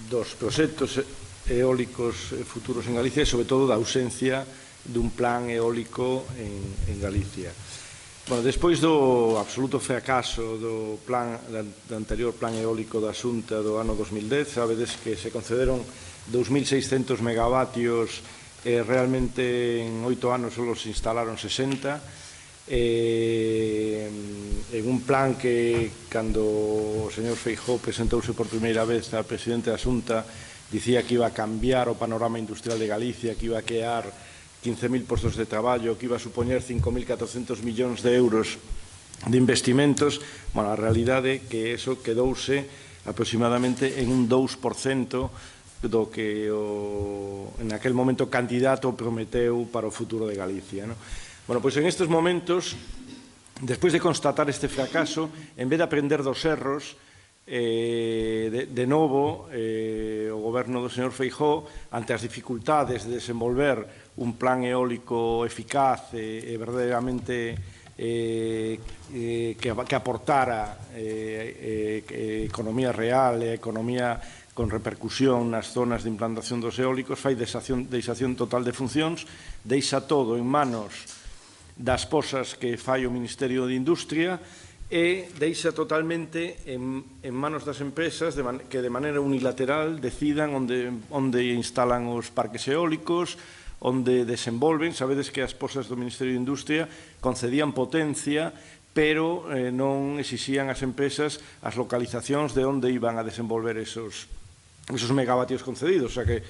dos proxectos eólicos futuros en Galicia e, sobre todo, da ausencia dun plan eólico en Galicia. Bueno, despois do absoluto fracaso do anterior plan eólico da Xunta do ano 2010, sabedes que se concederon 2.600 megavatios e realmente en 8 anos só se instalaron 60, en un plan que, cando o señor Feijóo presentouse por primeira vez ao presidente da Xunta, dicía que iba a cambiar o panorama industrial de Galicia, que iba a crear 15.000 postos de traballo, que iba a supoñer 5.400 millóns de euros de investimentos. Bueno, a realidade é que eso quedouse aproximadamente en un 2% do que en aquel momento o candidato prometeu para o futuro de Galicia. Bueno, pois en estes momentos, despois de constatar este fracaso, en vez de aprender dos erros, de novo, o goberno do señor Feijóo, ante as dificultades de desenvolver un plan eólico eficaz e verdadeiramente que aportara economía real e economía con repercusión nas zonas de implantación dos eólicos, fai deixación total de funcións, deixa todo en manos das posas que fai o Ministerio de Industria e deixa totalmente en manos das empresas que de maneira unilateral decidan onde instalan os parques eólicos, onde desenvolven. Sabedes que as posas do Ministerio de Industria concedían potencia, pero non exixían ás empresas as localizacións de onde iban a desenvolver esos megavatios concedidos, o sea que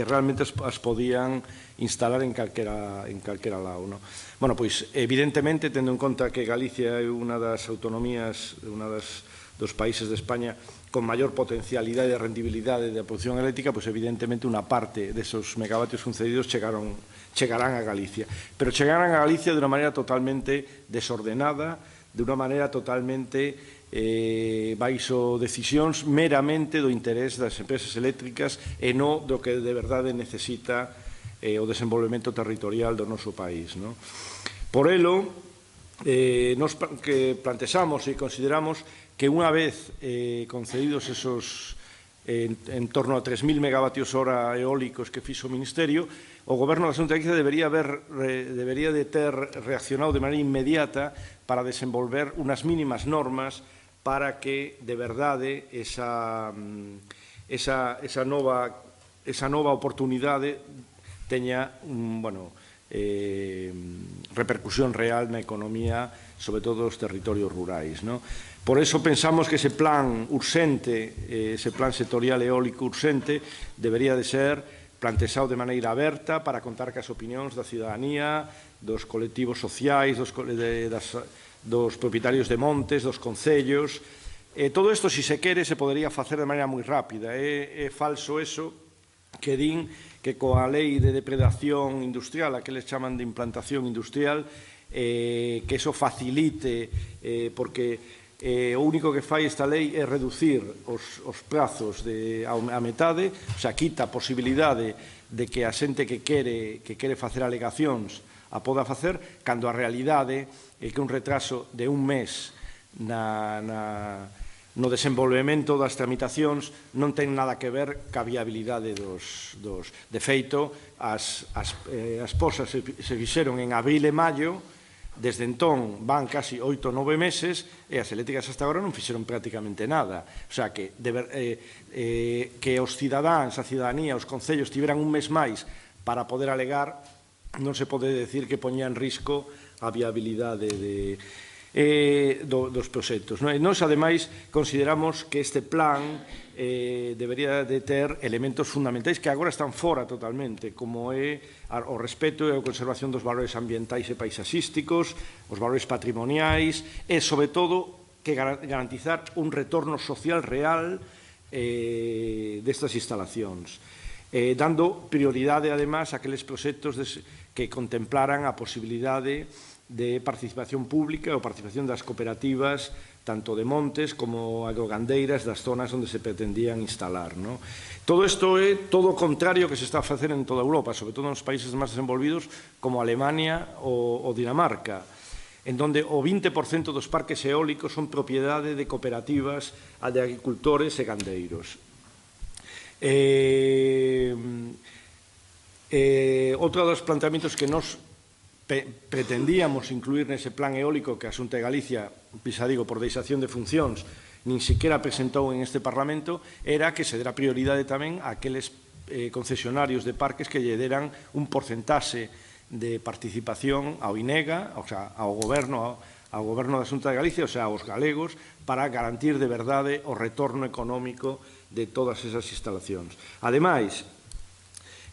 realmente as podían instalar en calquera lado. Bueno, pois, evidentemente, tendo en conta que Galicia é unha das autonomías, dos países de España con maior potencialidade de rendibilidade da produción eléctrica, pois, evidentemente, unha parte desos megavatios concedidos chegarán a Galicia. Pero chegarán a Galicia de unha maneira totalmente desordenada, de unha maneira totalmente baixo decisións meramente do interés das empresas eléctricas e non do que de verdade necesita o desenvolvemento territorial do noso país. Por elo, nos plantexamos e consideramos que unha vez concedidos esos en torno a 3.000 megavatios hora eólicos que fixo o Ministerio, o Goberno da Xunta de Galicia debería de ter reaccionado de maneira inmediata para desenvolver unas mínimas normas para que, de verdade, esa nova oportunidade teña repercusión real na economía, sobre todo dos territorios rurais. Por eso pensamos que ese plan urxente, ese plan sectorial eólico urxente, debería de ser plantexado de maneira aberta para contar cas opinións da cidadanía, dos colectivos sociais, dos propietarios de montes, dos concellos. Todo isto, se se quere, se podería facer de maneira moi rápida. É falso eso que din que coa lei de depredación industrial, a que les chaman de implantación industrial, que eso facilite, porque o único que fai esta lei é reducir os prazos a metade, o sea, quita a posibilidade de que a xente que quere facer alegacións a poda facer, cando a realidade é que un retraso de un mes no desenvolvemento das tramitacións non ten nada que ver ca viabilidade dos. De feito, as posas se fixeron en abril e maio, desde entón van casi 8 ou 9 meses e as eléctricas hasta agora non fixeron prácticamente nada. O sea, que os cidadáns, a cidadanía, os concellos tiveran un mes máis para poder alegar, non se pode decir que poñía en risco a viabilidade dos proxectos. Nós, ademais, consideramos que este plan debería de ter elementos fundamentais que agora están fora totalmente, como é o respeto e a conservación dos valores ambientais e paisaxísticos, os valores patrimoniais e, sobre todo, que garantizar un retorno social real destas instalacións, dando prioridade, además, a aqueles proxectos que contemplaran a posibilidade de participación pública ou participación das cooperativas, tanto de montes como agrogandeiras das zonas onde se pretendían instalar. Todo isto é todo o contrario que se está a facer en toda Europa, sobre todo nos países máis desenvolvidos como Alemania ou Dinamarca. en donde o 20% dos parques eólicos son propiedade de cooperativas de agricultores e gandeiros. Outro dos planteamientos que nos pretendíamos incluir nese plan eólico que a Xunta de Galicia, xa digo, por deixación de funcións, nin sequera presentou en este Parlamento, era que se dera prioridade tamén a aqueles concesionarios de parques que lle deran un porcentaxe de participación ao INEGA, o sea, ao goberno da Xunta de Galicia, o sea, aos galegos, para garantir de verdade o retorno económico de todas esas instalacións. Ademais,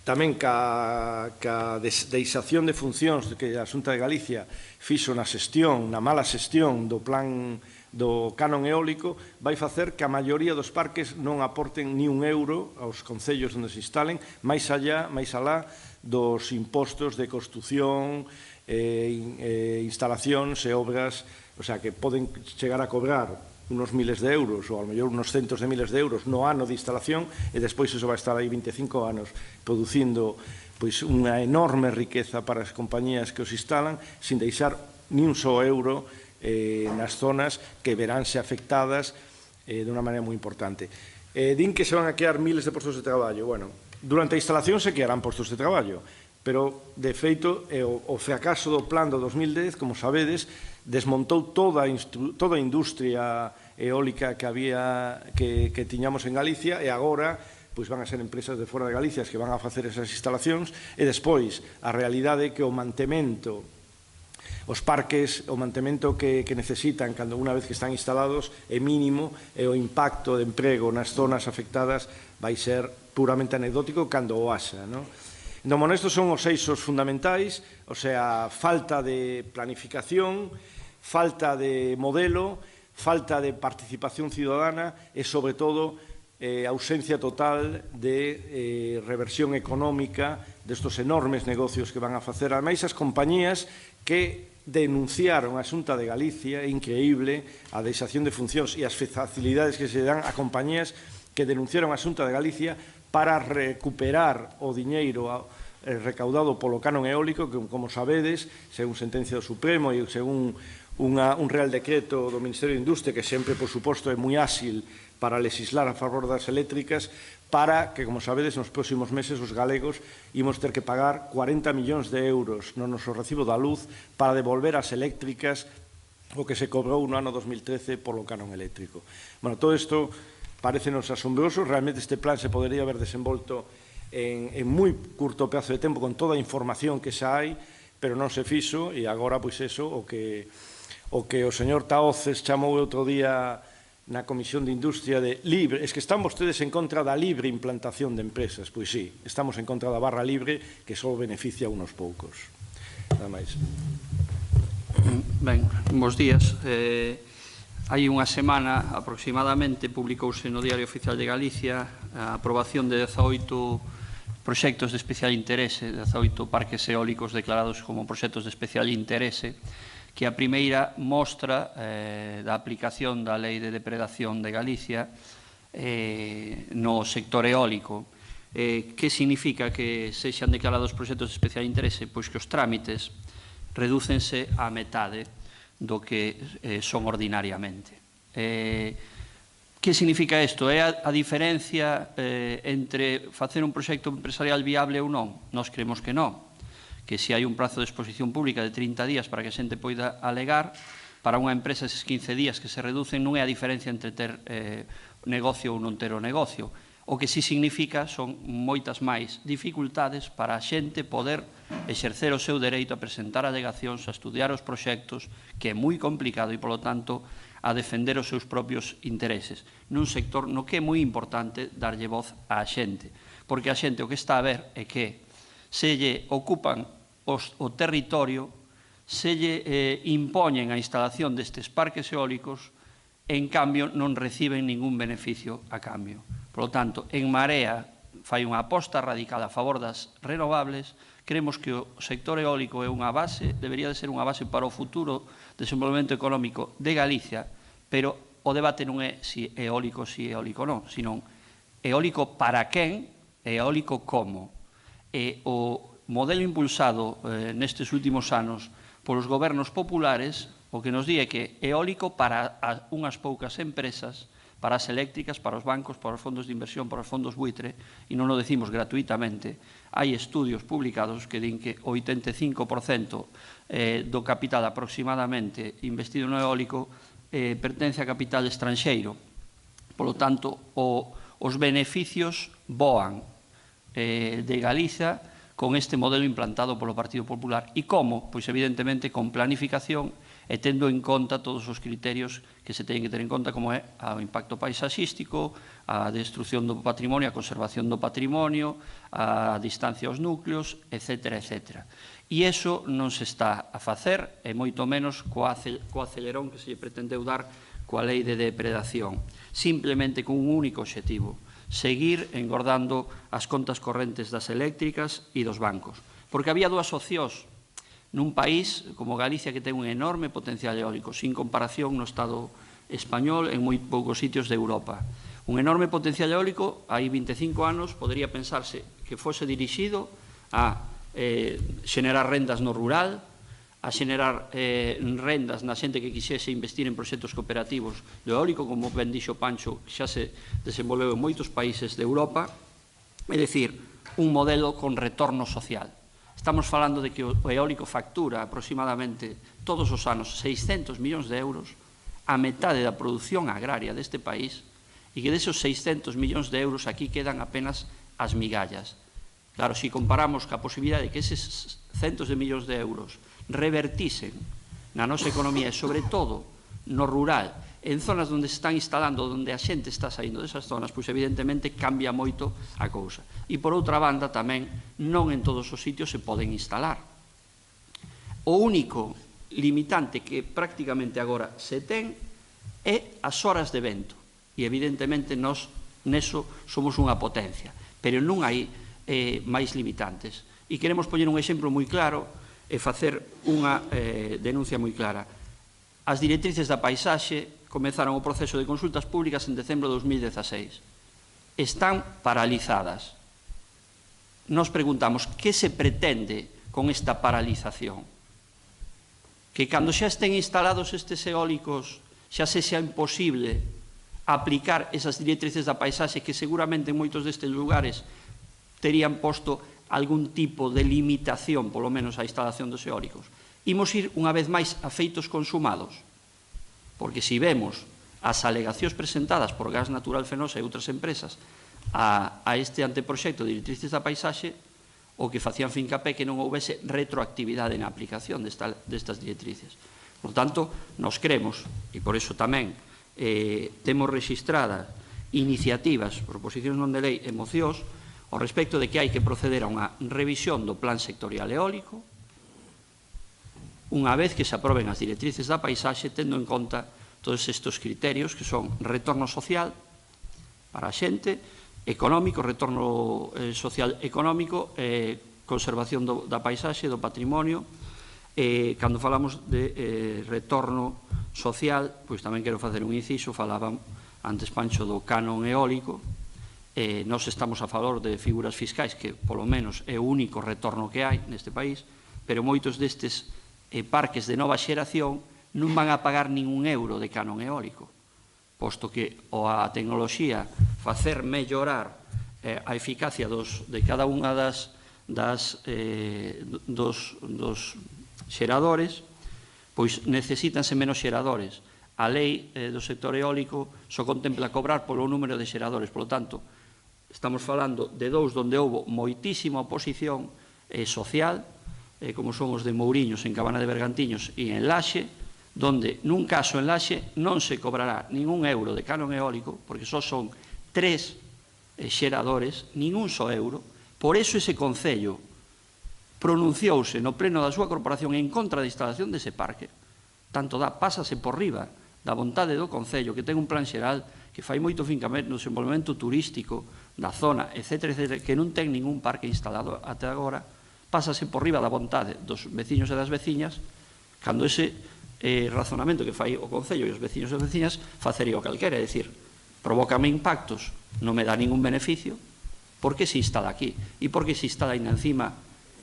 tamén ca deixación de funcións que a Xunta de Galicia fixo na mala xestión do plan do canon eólico, vai facer que a maioría dos parques non aporten ni un euro aos concellos onde se instalen, máis alá dos impostos de construción, instalacións e obras, o sea, que poden chegar a cobrar unos miles de euros ou ao mellor unos centos de miles de euros no ano de instalación e despois iso vai estar aí 25 anos producindo unha enorme riqueza para as compañías que os instalan sin deixar ni un só euro nas zonas que veránse afectadas de unha maneira moi importante. Din que se van a crear miles de postos de traballo. Bueno, durante a instalación se crearán postos de traballo, pero, de feito, o fracaso do plan do 2010, como sabedes, desmontou toda a industria eólica que tiñamos en Galicia e agora van a ser empresas de fora de Galicia as que van a facer esas instalacións e despois a realidade é que o mantemento os parques, o mantemento que necesitan cando unha vez que están instalados é mínimo e o impacto de emprego nas zonas afectadas vai ser puramente anecdótico cando o haxa, non? Entón, estes son os eixos fundamentais, o sea, falta de planificación, falta de modelo, falta de participación ciudadana e, sobre todo, ausencia total de reversión económica destos enormes negocios que van a facer. Ademais, as compañías que denunciaron a Xunta de Galicia, é increíble a deixación de funcións e as facilidades que se dan a compañías que denunciaron a Xunta de Galicia para recuperar o diñeiro recaudado polo canon eólico, que, como sabedes, según sentencia do Supremo e según un Real Decreto do Ministerio de Industria, que sempre, por suposto, é moi áxil para legislar a favor das eléctricas, para que, como sabedes, nos próximos meses os galegos imos ter que pagar 40 millóns de euros no noso recibo da luz para devolver ás eléctricas o que se cobrou no ano 2013 polo canon eléctrico. Bueno, todo isto parécenos asombroso, realmente este plan se podería haber desenvolto en moi curto prazo de tempo con toda a información que xa hai, pero non se fixo e agora, pois eso, o que o señor Tahoces chamou outro día na Comisión de Industria de libre, es que están vostedes en contra da libre implantación de empresas, pois sí, estamos en contra da barra libre que só beneficia a unos poucos. Nada máis. Ben, bons días. Hai unha semana aproximadamente publicouse no Diario Oficial de Galicia a aprobación de 18 proxectos de especial interese, 18 parques eólicos declarados como proxectos de especial interese, que a primeira mostra da aplicación da Lei de Depredación de Galicia no sector eólico. Que significa que sexan declarados proxectos de especial interese? Pois que os trámites redúcense á metade do que son ordinariamente. Que significa isto? É a diferencia entre facer un proxecto empresarial viable ou non? Nós creemos que non, que se hai un prazo de exposición pública de 30 días para que a xente poida alegar, para unha empresa eses 15 días que se reducen non é a diferencia entre ter negocio ou non ter o negocio. O que sí significa son moitas máis dificultades para a xente poder exercer o seu dereito a presentar alegacións, a estudiar os proxectos, que é moi complicado e, polo tanto, a defender os seus propios intereses nun sector no que é moi importante darlle voz á xente, porque a xente o que está a ver é que se lle ocupan o territorio, se lle impoñen a instalación destes parques eólicos, en cambio non reciben ningún beneficio a cambio. Por lo tanto, En Marea fai unha aposta radical a favor das renovables. Creemos que o sector eólico é unha base, debería de ser unha base para o futuro desenvolvemento económico de Galicia, pero o debate non é si eólico non, sino eólico para quen e eólico como. E o modelo impulsado nestes últimos anos polos gobernos populares, o que nos di é que eólico para unhas poucas empresas, para as eléctricas, para os bancos, para os fondos de inversión, para os fondos buitre, e non o decimos gratuitamente. Hai estudios publicados que din que o 85% do capital aproximadamente investido no eólico pertence a capital estranxeiro. Polo tanto, os beneficios voan de Galiza con este modelo implantado polo Partido Popular. E como? Pois evidentemente con planificación e tendo en conta todos os criterios que se teñen que ter en conta, como é o impacto paisaxístico, a destrucción do patrimonio, a conservación do patrimonio, a distancia aos núcleos, etc. etc. E iso non se está a facer, e moito menos co acelerón que se lle pretendeu dar coa lei de depredación, simplemente con un único obxectivo: seguir engordando as contas correntes das eléctricas e dos bancos. Porque había dúas opcións nun país como Galicia, que ten un enorme potencial eólico, sin comparación no Estado español en moi poucos sitios de Europa. Un enorme potencial eólico, hai 25 anos, podería pensarse que fose dirixido a xenerar rendas no rural, a xenerar rendas na xente que quixese investir en proxectos cooperativos do eólico, como ben dixo Pancho, que xa se desenvolveu en moitos países de Europa, é dicir, un modelo con retorno social. Estamos falando de que o eólico factura aproximadamente todos os anos 600 millóns de euros, a metade da produción agraria deste país, e que desos 600 millóns de euros aquí quedan apenas as migallas. Claro, se comparamos ca posibilidade de que eses centos de millóns de euros revertisen na nosa economía e, sobre todo, no rural, en zonas onde se están instalando, onde a xente está saindo desas zonas, pois evidentemente cambia moito a cousa. E por outra banda tamén, non en todos os sitios se poden instalar. O único limitante que prácticamente agora se ten é as horas de vento. E evidentemente nós neso somos unha potencia, pero non hai máis limitantes. E queremos poñer un exemplo moi claro e facer unha denuncia moi clara. As directrices da paisaxe comezaron o proceso de consultas públicas en decembro de 2016. Están paralizadas. Nos preguntamos que se pretende con esta paralización. Que cando xa estén instalados estes eólicos xa se xa imposible aplicar esas directrices da paisaxe que seguramente en moitos destes lugares terían posto algún tipo de limitación, polo menos á instalación dos eólicos. Imos ir unha vez máis a feitos consumados. Porque se vemos as alegacións presentadas por Gas Natural Fenosa e outras empresas a este anteproxecto de directrices da paisaxe, o que facían fincapé que non houvese retroactividade na aplicación destas directrices. Por tanto, nos cremos, e por iso tamén temos registradas iniciativas, proposicións non de lei e mocións, ao respecto de que hai que proceder a unha revisión do plan sectorial eólico, unha vez que se aproben as directrices da paisaxe, tendo en conta todos estes criterios que son retorno social para a xente, económico, retorno social económico, conservación da paisaxe, do patrimonio. Cando falamos de retorno social, pois tamén quero facer un inciso, falaban antes Pancho do canon eólico. Nós estamos a favor de figuras fiscais, que polo menos é o único retorno que hai neste país, pero moitos destes parques de nova xeración non van a pagar ningún euro de canon eólico, posto que a tecnoloxía facer mellorar a eficacia de cada unha dos xeradores, pois necesítanse menos xeradores. A lei do sector eólico só contempla cobrar polo número de xeradores, polo tanto, estamos falando de dous onde houve moitísima oposición social, como son os de Mouriños en Cabana de Bergantiños e en Laxe, donde nun caso en Laxe non se cobrará ningún euro de canon eólico, porque só son 3 xeradores, ningún só euro. Por eso ese concello pronunciouse no pleno da súa corporación en contra da instalación dese parque. Tanto pásase por riba da vontade do concello, que ten un plan xeral que fai moito fincamento no desenvolvemento turístico da zona, etc., que non ten ningún parque instalado até agora, pásase por riba da vontade dos veciños e das veciñas, cando ese razonamento que fai o Concello e os veciños e as veciñas facería o calquera, é dicir, provócame impactos, non me dá ningún beneficio, por que se instala aquí? E por que se instala aí encima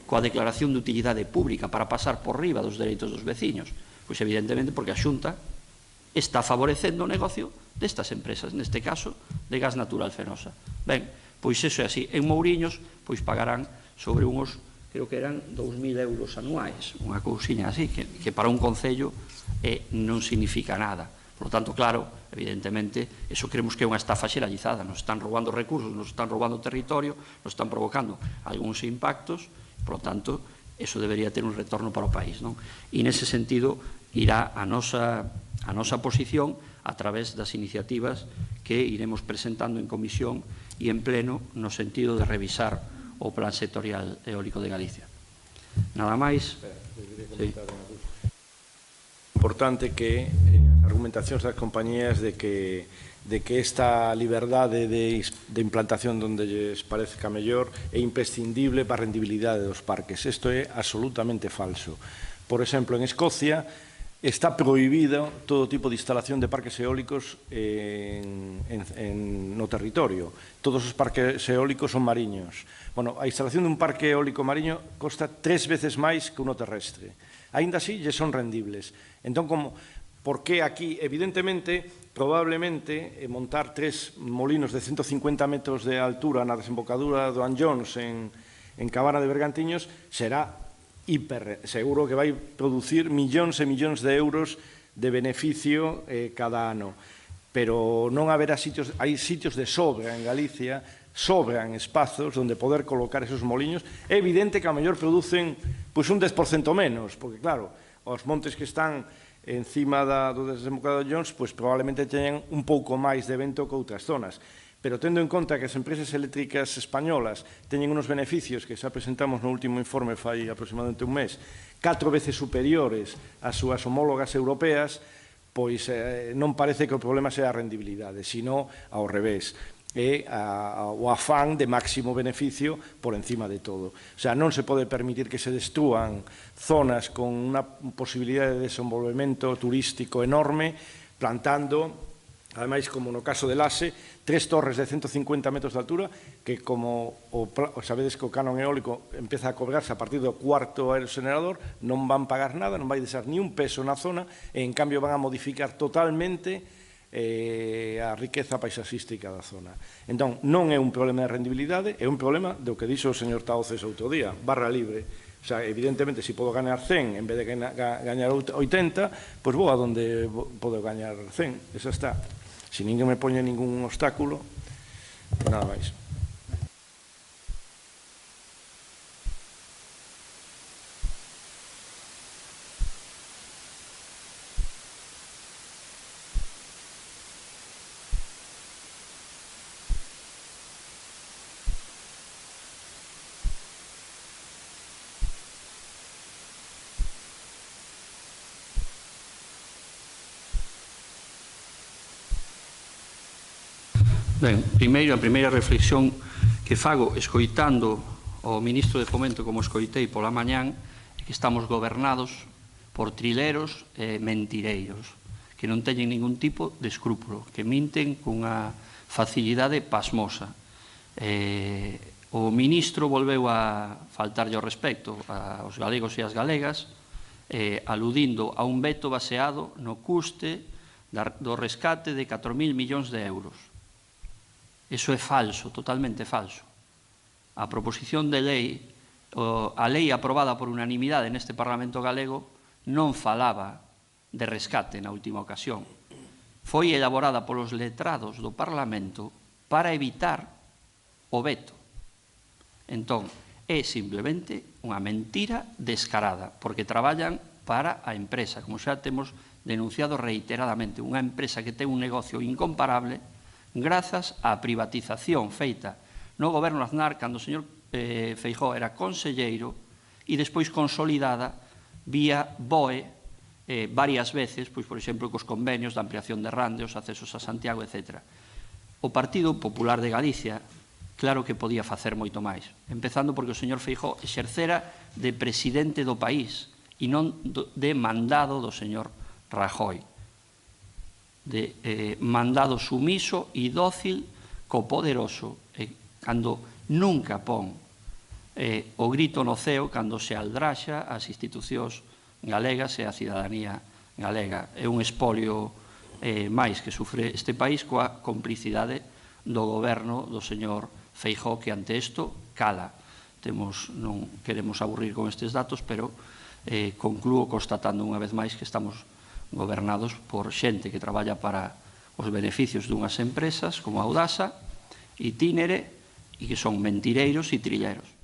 coa declaración de utilidade pública para pasar por riba dos dereitos dos veciños? Pois evidentemente porque a Xunta está favorecendo o negocio destas empresas, neste caso de Gas Natural Fenosa. Ben, pois iso é así. En Mouriños, pois pagarán sobre unhos, creo que eran 2.000 euros anuais, unha cousiña así, que para un concello non significa nada. Por lo tanto, claro, evidentemente, eso creemos que é unha estafa xeralizada. Nos están roubando recursos, nos están roubando territorio, nos están provocando algúns impactos, por lo tanto, eso debería ter un retorno para o país, non? E nese sentido irá a nosa posición a través das iniciativas que iremos presentando en comisión e en pleno no sentido de revisar o Plan Sectorial Eólico de Galicia. Nada máis. Sí. Importante que as argumentacións das compañías de que esta liberdade de implantación donde lles parezca mellor é imprescindible para a rendibilidade dos parques. Isto é absolutamente falso. Por exemplo, en Escocia está prohibido todo tipo de instalación de parques eólicos no territorio. Todos os parques eólicos son mariños. Bueno, a instalación dun parque eólico mariño costa 3 veces máis que uno terrestre. Aínda así, lle son rendibles. Entón, por que aquí, evidentemente, probablemente, montar 3 molinos de 150 metros de altura na desembocadura do Anllóns en Cabana de Bergantiños será seguro que vai producir millóns e millóns de euros de beneficio cada ano. Pero non haberá sitios, hai sitios de sobra en Galicia, sobran espazos onde poder colocar esos moliños. É evidente que a mellor producen pois un 10% menos, porque claro, os montes que están encima do desembocado de Anllóns, pois probablemente teñen un pouco máis de vento que outras zonas. Pero tendo en conta que as empresas eléctricas españolas teñen unos beneficios que xa presentamos no último informe fai aproximadamente un mes 4 veces superiores ás súas homólogas europeas, pois non parece que o problema sea a rendibilidade, sino ao revés. É o afán de máximo beneficio por encima de todo. O sea, non se pode permitir que se destrúan zonas con unha posibilidade de desenvolvemento turístico enorme, plantando, ademais, como no caso de Lase, 3 torres de 150 metros de altura que, como sabedes que o canon eólico empeza a cobrarse a partir do 4º aerogenerador, non van pagar nada, non vai deixar ni un peso na zona e, en cambio, van a modificar totalmente a riqueza paisaxística da zona. Entón, non é un problema de rendibilidade, é un problema do que dixo o señor Tahoces outro día, barra libre. O sea, evidentemente, se podo gañar 100 en vez de gañar 80, pois vou a donde podo gañar 100, esa está. Se ninguén me poñe ningún obstáculo, nada máis. Ben, a primeira reflexión que fago escoitando o ministro de Fomento como escoitei pola mañán é que estamos gobernados por trileros e mentireiros que non teñen ningún tipo de escrúpulo, que minten cunha facilidade pasmosa. O ministro volveu a faltarlle ao respecto aos galegos e as galegas, aludindo a un veto baseado no custe do rescate de 4.000 millóns de euros. Eso é falso, totalmente falso. A proposición de lei, a lei aprobada por unanimidade neste Parlamento galego, non falaba de rescate na última ocasión. Foi elaborada polos letrados do Parlamento para evitar o veto. Entón, é simplemente unha mentira descarada, porque traballan para a empresa, como xa temos denunciado reiteradamente, unha empresa que ten un negocio incomparable grazas á privatización feita no goberno Aznar cando o señor Feijóo era conselleiro e despois consolidada vía BOE varias veces, pois, por exemplo, cos convenios de ampliación de Rande, os accesos a Santiago, etc. O Partido Popular de Galicia, claro que podía facer moito máis, empezando porque o señor Feijóo exercera de presidente do país e non de mandado do señor Rajoy, de mandado sumiso e dócil co poderoso, cando nunca pon o grito no ceo cando se aldraxa as institucións galegas e a cidadanía galega. É un expolio máis que sufre este país coa complicidade do goberno do señor Feijóo, que ante isto cala. Non queremos aburrir con estes datos, pero conclúo constatando unha vez máis que estamos gobernados por xente que traballa para os beneficios dunhas empresas como a Audasa, Itinere, e que son mentireiros e trilleros.